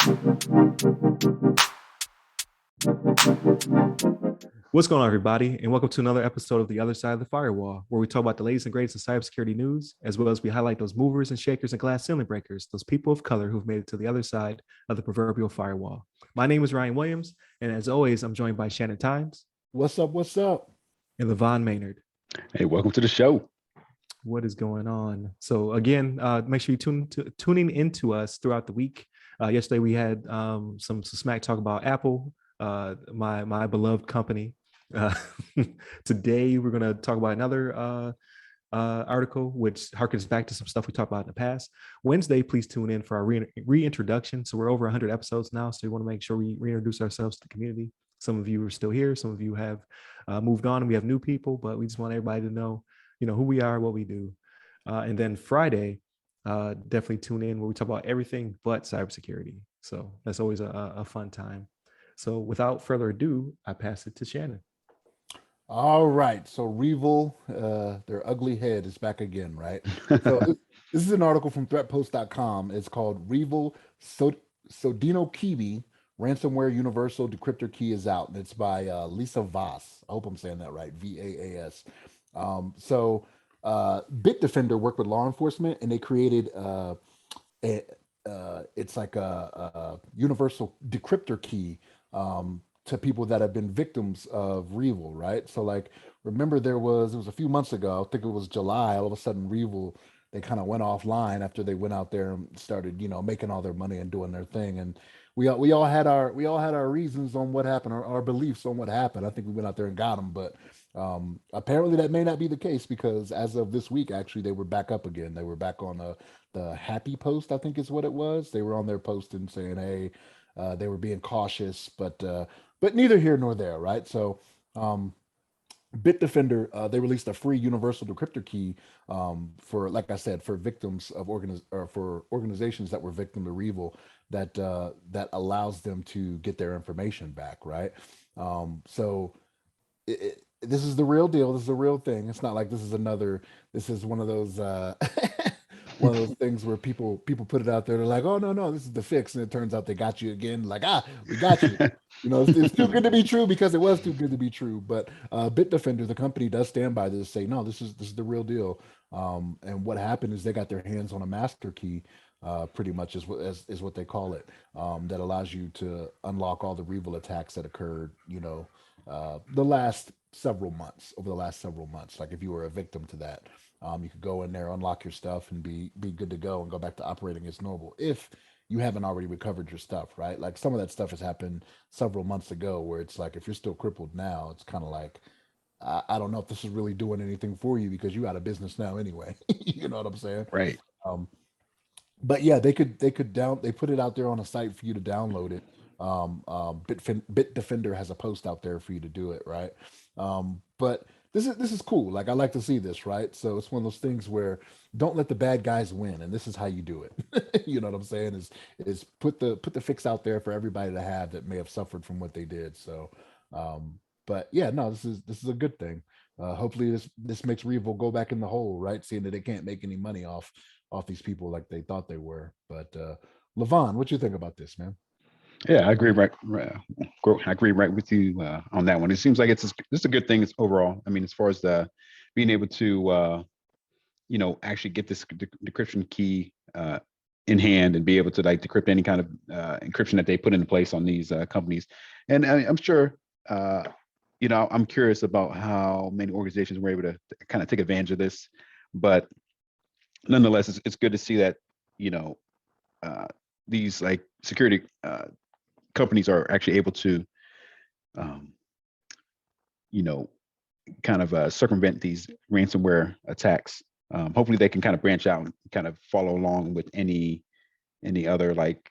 What's going on, everybody, and welcome to another episode of The Other Side of the Firewall, where we talk about the latest and greatest in cybersecurity news, as well as we highlight those movers and shakers and glass ceiling breakers, those people of color who've made it to the other side of the proverbial firewall. My name is Ryan Williams, and as always, I'm joined by Shannon Times. What's up? What's up? And LeVon Maynard. Hey, welcome to the show. What is going on? So again, make sure you tuning into us throughout the week. Yesterday we had some smack talk about Apple, my beloved company. Today we're going to talk about another article which harkens back to some stuff we talked about in the past. Wednesday, please tune in for our reintroduction. So we're over 100 episodes now, so we want to make sure we reintroduce ourselves to the community. Some of you are still here, some of you have moved on, and we have new people, but we just want everybody to know who we are, what we do. And then Friday, definitely tune in where we talk about everything but cybersecurity. So that's always a fun time. So without further ado, I pass it to Shannon. All right. So ReVil, their ugly head is back again, right? So this is an article from threatpost.com. It's called ReVil Sodinokibi, Ransomware Universal Decryptor Key is out. And it's by Lisa Voss. I hope I'm saying that right. VAAS. Bitdefender worked with law enforcement, and they created it's like a universal decryptor key to people that have been victims of ReVil, right? So like, remember it was a few months ago, I think it was July, all of a sudden ReVil, they kind of went offline after they went out there and started, making all their money and doing their thing. And we all had our reasons on what happened, our beliefs on what happened. I think we went out there and got them, but apparently that may not be the case, because as of this week, actually, they were back up again. They were back on the happy post, I think is what it was. They were on their post and saying, hey, they were being cautious, but neither here nor there, right? So Bitdefender, they released a free universal decryptor key for, like I said, for victims of for organizations that were victim to ReVil, that allows them to get their information back, right? This is the real deal. This is a real thing. It's not like this is one of those one of those things where people put it out there. They're like, oh no, this is the fix, and it turns out they got you again. Like, we got you. It's too good to be true, because it was too good to be true. But Bitdefender, the company, does stand by this, say no, this is the real deal. And what happened is they got their hands on a master key, pretty much is what they call it, that allows you to unlock all the ReVil attacks that occurred, over the last several months. Like if you were a victim to that, you could go in there, unlock your stuff, and be good to go and go back to operating as normal if you haven't already recovered your stuff, right? Like some of that stuff has happened several months ago, where it's like, if you're still crippled now, it's kind of like, I don't know if this is really doing anything for you, because you out of business now anyway. You know what I'm saying? Right. But yeah, they put it out there on a site for you to download it. Bitdefender has a post out there for you to do it, right? But this is cool. Like, I like to see this, right? So it's one of those things where don't let the bad guys win, and this is how you do it. You know what I'm saying? Is put the fix out there for everybody to have that may have suffered from what they did. So, but yeah, no, this is a good thing. Hopefully this makes ReVil go back in the hole, right? Seeing that they can't make any money off these people like they thought they were. But LeVon, what you think about this, man? Yeah, I agree. I agree right with you on that one. It seems like it's a good thing. It's overall. I mean, as far as being able to, actually get this decryption key in hand and be able to like decrypt any kind of encryption that they put into place on these companies. And I'm sure, I'm curious about how many organizations were able to kind of take advantage of this. But nonetheless, it's good to see that, these like security companies are actually able to, kind of circumvent these ransomware attacks. Hopefully they can kind of branch out and kind of follow along with any other like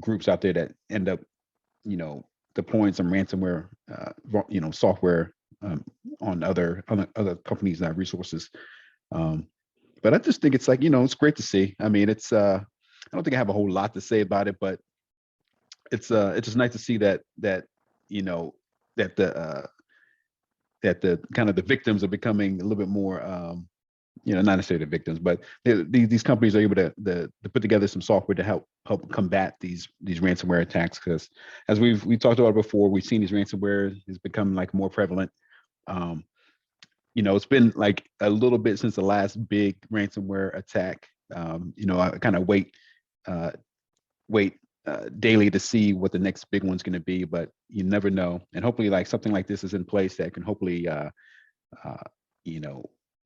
groups out there that end up, deploying some ransomware, software on other companies' resources. But I just think it's like, it's great to see. I mean, it's I don't think I have a whole lot to say about it, but it's just nice to see that that the kind of the victims are becoming a little bit more not necessarily the victims, but these companies are able to put together some software to help combat these ransomware attacks. Because as we talked about before, we've seen these ransomware has become like more prevalent. It's been like a little bit since the last big ransomware attack. I kind of wait daily to see what the next big one's going to be, but you never know. And hopefully, like something like this is in place that can hopefully,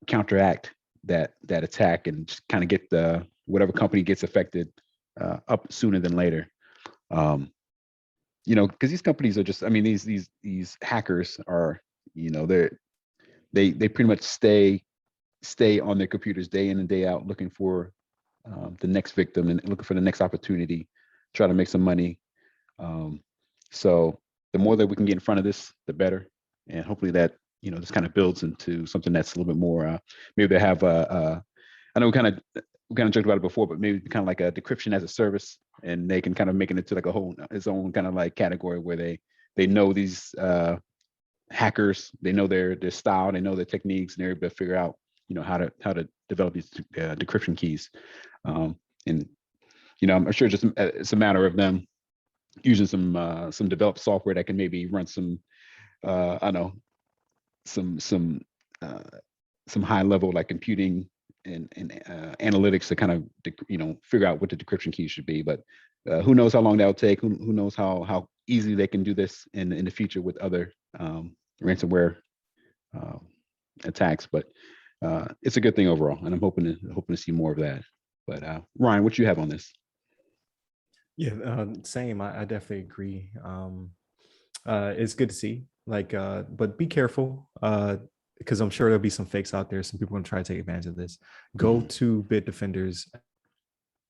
counteract that attack and just kind of get the whatever company gets affected up sooner than later. Because these companies are just, I mean, these hackers are, they pretty much stay on their computers day in and day out looking for the next victim and looking for the next opportunity, try to make some money. So the more that we can get in front of this, the better. And hopefully that, this kind of builds into something that's a little bit more, maybe they have I know we kind of joked about it before, but maybe kind of like a decryption as a service, and they can kind of make it into like its own kind of like category where they know these hackers, they know their style, they know their techniques, and they're able to figure out, how to develop these decryption keys. And I'm sure just it's a matter of them using some developed software that can maybe run some I don't know, some high level like computing and analytics to kind of figure out what the decryption key should be. But who knows how long that'll take? Who knows how easily they can do this in the future with other ransomware attacks? But it's a good thing overall, and I'm hoping to see more of that. But Ryan, what you have on this? Yeah, same. I definitely agree. It's good to see. But be careful, because I'm sure there'll be some fakes out there. Some people are gonna try to take advantage of this. Go to Bitdefender's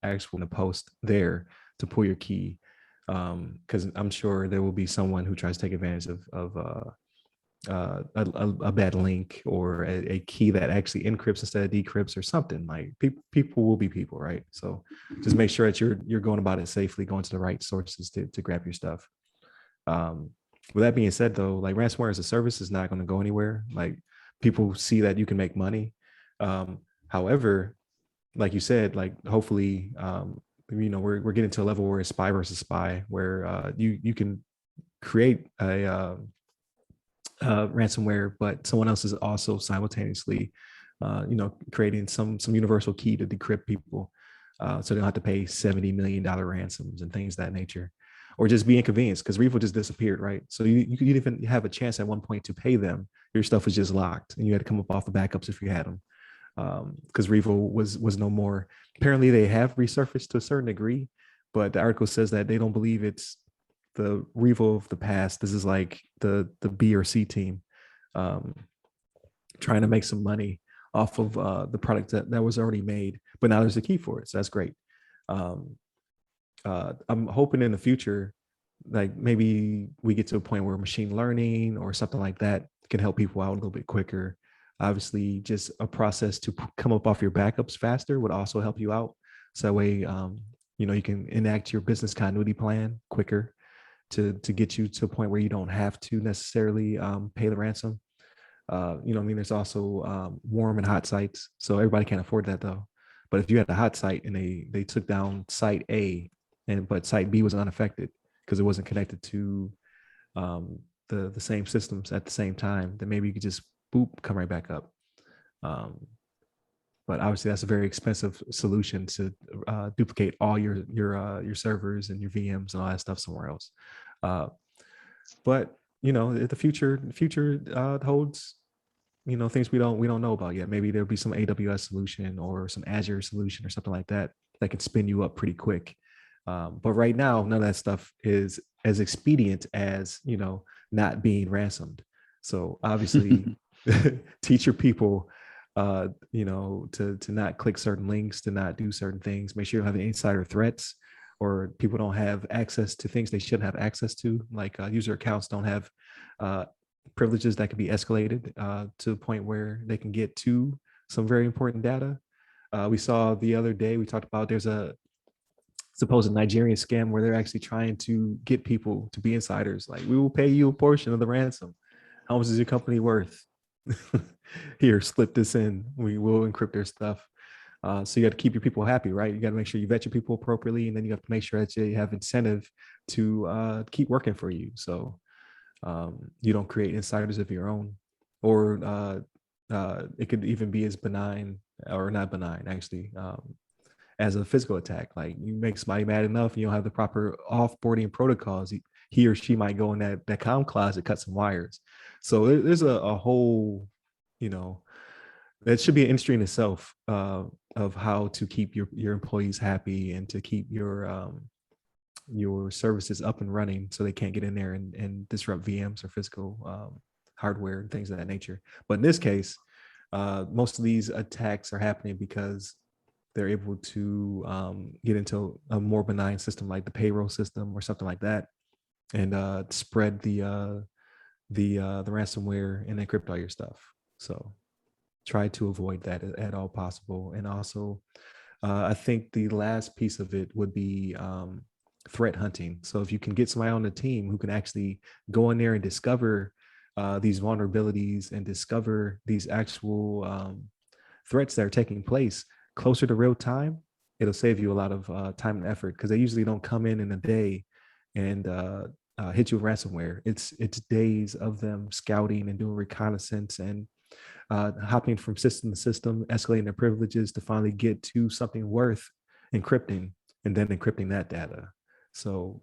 actual in the post there to pull your key, because I'm sure there will be someone who tries to take advantage of a bad link or a key that actually encrypts instead of decrypts or something. Like people will be people, right? So just make sure that you're going about it safely, going to the right sources to grab your stuff. With that being said, though, like ransomware as a service is not going to go anywhere. Like people see that you can make money. However, like you said, like hopefully, we're getting to a level where it's spy versus spy, where you can create a ransomware, but someone else is also simultaneously, creating some universal key to decrypt people, so they don't have to pay $70 million ransoms and things of that nature, or just be inconvenienced because ReVil just disappeared, right? So you could even have a chance at one point to pay them. Your stuff was just locked, and you had to come up off the backups if you had them, because ReVil was no more. Apparently, they have resurfaced to a certain degree, but the article says that they don't believe it's the ReVil of the past. This is like the B or C team trying to make some money off of the product that was already made, but now there's a key for it, so that's great. I'm hoping in the future, like maybe we get to a point where machine learning or something like that can help people out a little bit quicker. Obviously, just a process to come up off your backups faster would also help you out. So that way, you can enact your business continuity plan quicker to get you to a point where you don't have to necessarily pay the ransom. There's also warm and hot sites. So everybody can't afford that though. But if you had a hot site and they took down site A, but site B was unaffected because it wasn't connected to the same systems at the same time, then maybe you could just come right back up. But obviously that's a very expensive solution to duplicate all your servers and your VMs and all that stuff somewhere else. But the future holds things we don't know about yet. Maybe there'll be some AWS solution or some Azure solution or something like that can spin you up pretty quick. But right now, none of that stuff is as expedient as not being ransomed. So obviously, teach your people to not click certain links, to not do certain things. Make sure you don't have any insider threats, or people don't have access to things they shouldn't have access to, like user accounts don't have privileges that can be escalated to the point where they can get to some very important data. We saw the other day, we talked about there's a supposed Nigerian scam where they're actually trying to get people to be insiders. Like, we will pay you a portion of the ransom. How much is your company worth? here, slip this in. We will encrypt their stuff. So you got to keep your people happy, right? You got to make sure you vet your people appropriately, and then you have to make sure that you have incentive to keep working for you. So you don't create insiders of your own, or it could even be as benign or not benign, actually, as a physical attack. Like you make somebody mad enough, and you don't have the proper offboarding protocols. He or she might go in that comm closet, cut some wires. So there's a whole, that should be an industry in itself of how to keep your employees happy and to keep your services up and running so they can't get in there and disrupt VMs or physical hardware and things of that nature. But in this case, most of these attacks are happening because they're able to get into a more benign system like the payroll system or something like that, and spread the ransomware and encrypt all your stuff. So try to avoid that at all possible. And also, I think the last piece of it would be threat hunting. So if you can get somebody on the team who can actually go in there and discover these vulnerabilities and discover these actual threats that are taking place closer to real time, it'll save you a lot of time and effort, because they usually don't come in a day and hit you with ransomware. It's days of them scouting and doing reconnaissance and hopping from system to system, escalating their privileges to finally get to something worth encrypting, and then encrypting that data. So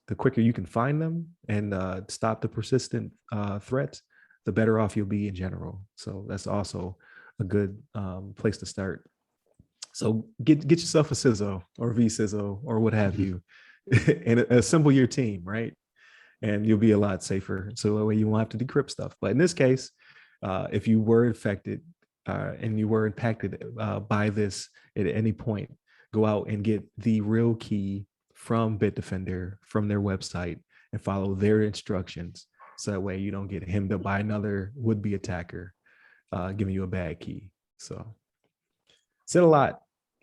the quicker you can find them and stop the persistent threats, the better off you'll be in general. So that's also a good place to start. So get yourself a CISO or vCISO or what have you, and assemble your team, right? And you'll be a lot safer. So that way you won't have to decrypt stuff. But in this case, if you were infected and you were impacted by this at any point, go out and get the real key from Bitdefender, from their website, and follow their instructions. So that way you don't get hemmed up by another would-be attacker giving you a bad key. So said a lot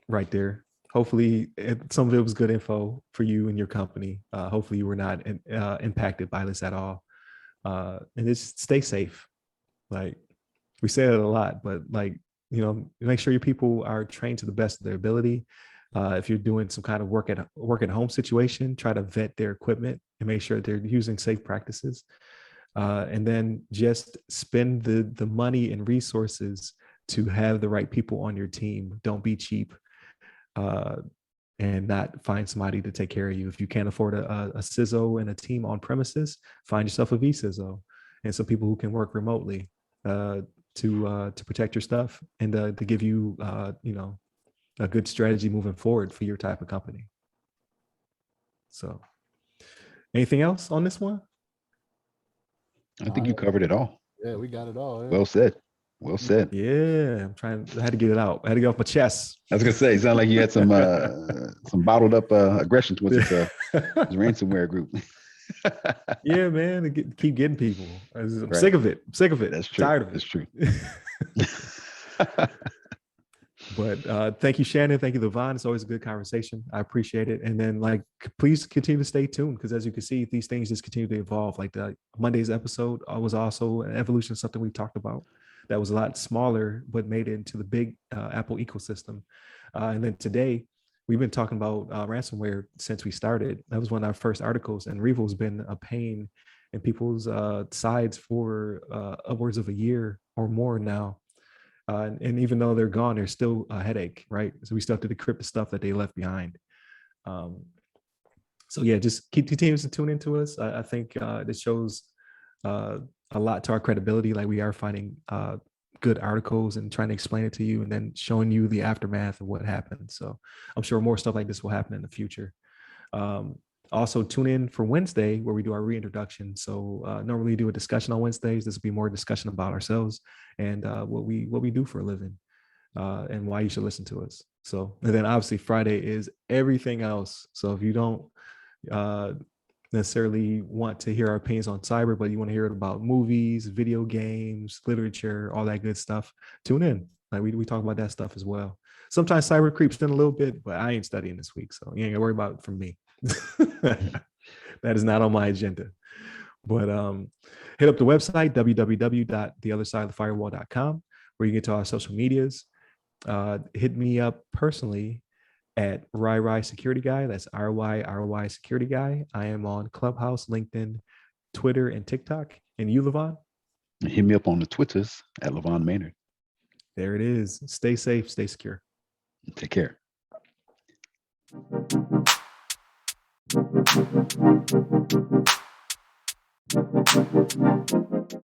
right there. Hopefully some of it was good info for you and your company. Hopefully you were not impacted by this at all. And just stay safe. Like we say it a lot, but make sure your people are trained to the best of their ability. If you're doing some kind of work at home situation, try to vet their equipment and make sure they're using safe practices. And then just spend the money and resources to have the right people on your team. Don't be cheap and not find somebody to take care of you. If you can't afford a CISO and a team on premises, find yourself a vCISO and some people who can work remotely to protect your stuff and to give you a good strategy moving forward for your type of company. So anything else on this one? I think you covered it all. Yeah, we got it all. Yeah. Well said. Well said. Yeah, I had to get it out. I had to get off my chest. I was gonna say, it sounded like you had some bottled up aggression towards this ransomware group. Yeah, man, keep getting people. I'm sick of it. I'm sick of it. That's true. Tired of it. That's true. But thank you, Shannon. Thank you, LeVon. It's always a good conversation. I appreciate it. And then please continue to stay tuned, because as you can see, these things just continue to evolve. Like the Monday's episode was also an evolution of something we talked about that was a lot smaller, but made it into the big Apple ecosystem. And then today, we've been talking about ransomware since we started. That was one of our first articles, and ReVil has been a pain in people's sides for upwards of a year or more now. And even though they're gone, there's still a headache, right? So we still have to decrypt the stuff that they left behind. So yeah, just continue to tune into us. I think this shows a lot to our credibility. Like we are finding good articles and trying to explain it to you, and then showing you the aftermath of what happened. So I'm sure more stuff like this will happen in the future. Also tune in for Wednesday, where we do our reintroduction. So normally we do a discussion on Wednesdays. This will be more discussion about ourselves and what we do for a living and why you should listen to us. So, and then obviously Friday is everything else. So if you don't necessarily want to hear our opinions on cyber, but you want to hear it about movies, video games, literature, all that good stuff, tune in. Like we talk about that stuff as well. Sometimes cyber creeps in a little bit, but I ain't studying this week, so you ain't gonna worry about it from me. That is not on my agenda. But hit up the website, www.theothersideofthefirewall.com, where you get to our social medias. Hit me up personally at RyRy Security Guy. That's RYRY Security Guy. I am on Clubhouse, LinkedIn, Twitter, and TikTok. And you, LeVon? Hit me up on the Twitters at LeVon Maynard. There it is. Stay safe, stay secure. Take care.